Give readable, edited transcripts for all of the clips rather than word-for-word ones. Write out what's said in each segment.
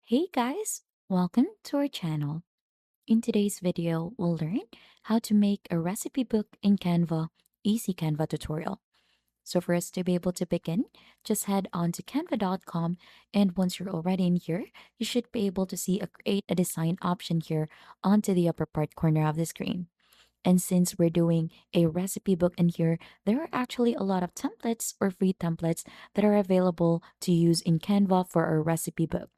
Hey guys, welcome to our channel. In today's video, we'll learn how to make a recipe book in Canva, easy Canva tutorial. So for us to be able to begin, just head on to canva.com, and once you're already in here, you should be able to see a create a design option here onto the upper part corner of the screen. And since we're doing a recipe book in here, there are actually a lot of templates or free templates that are available to use in Canva for our recipe book.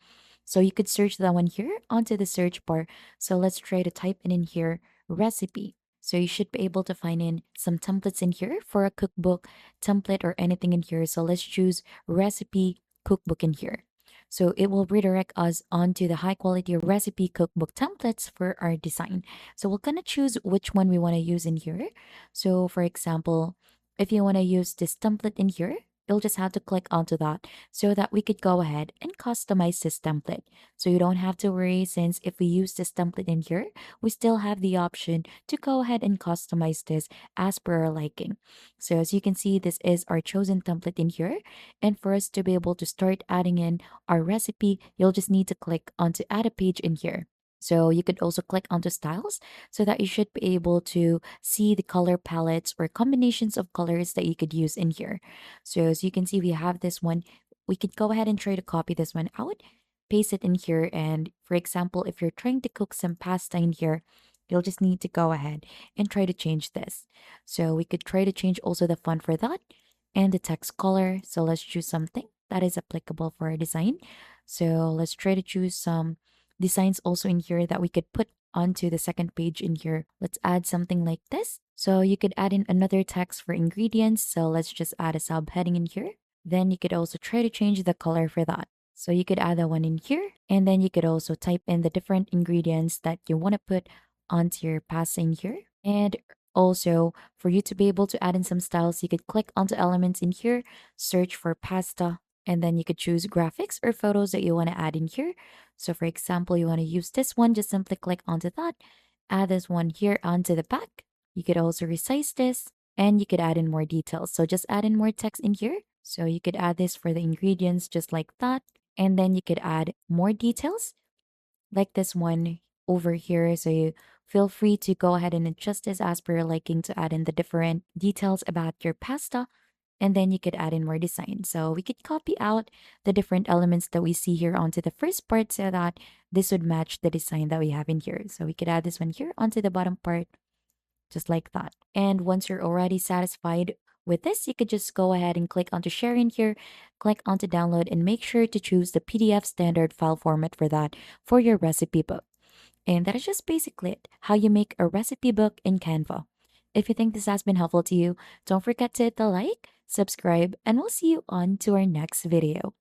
So you could search that one here onto the search bar. So let's try to type in here recipe. So you should be able to find in some templates in here for a cookbook template or anything in here. So let's choose recipe cookbook in here. So it will redirect us onto the high quality recipe cookbook templates for our design. So we're gonna choose which one we want to use in here. So for example, if you want to use this template in here, you'll just have to click onto that so that we could go ahead and customize this template. So you don't have to worry, since if we use this template in here, we still have the option to go ahead and customize this as per our liking. So as you can see, this is our chosen template in here. And for us to be able to start adding in our recipe, you'll just need to click onto add a page in here. So you could also click onto styles so that you should be able to see the color palettes or combinations of colors that you could use in here. So as you can see, we have this one. We could go ahead and try to copy this one out, paste it in here. And for example, if you're trying to cook some pasta in here, you'll just need to go ahead and try to change this. So we could try to change also the font for that and the text color. So let's choose something that is applicable for our design. So let's try to choose some designs also in here that we could put onto the second page in here. Let's add something like this. So you could add in another text for ingredients. So let's just add a subheading in here. Then you could also try to change the color for that. So you could add that one in here. And then you could also type in the different ingredients that you want to put onto your pasta in here. And also, for you to be able to add in some styles, you could click onto elements in here, search for pasta, and then you could choose graphics or photos that you want to add in here. So for example, you want to use this one, just simply click onto that, add this one here onto the back. You could also resize this, and you could add in more details. So just add in more text in here. So you could add this for the ingredients just like that. And then you could add more details like this one over here. So you feel free to go ahead and adjust this as per your liking to add in the different details about your pasta. And then you could add in more design. So we could copy out the different elements that we see here onto the first part so that this would match the design that we have in here. So we could add this one here onto the bottom part, just like that. And once you're already satisfied with this, you could just go ahead and click onto share in here, click onto download, and make sure to choose the PDF standard file format for that for your recipe book. And that is just basically it, how you make a recipe book in Canva. If you think this has been helpful to you, don't forget to hit the like, subscribe, and we'll see you on to our next video.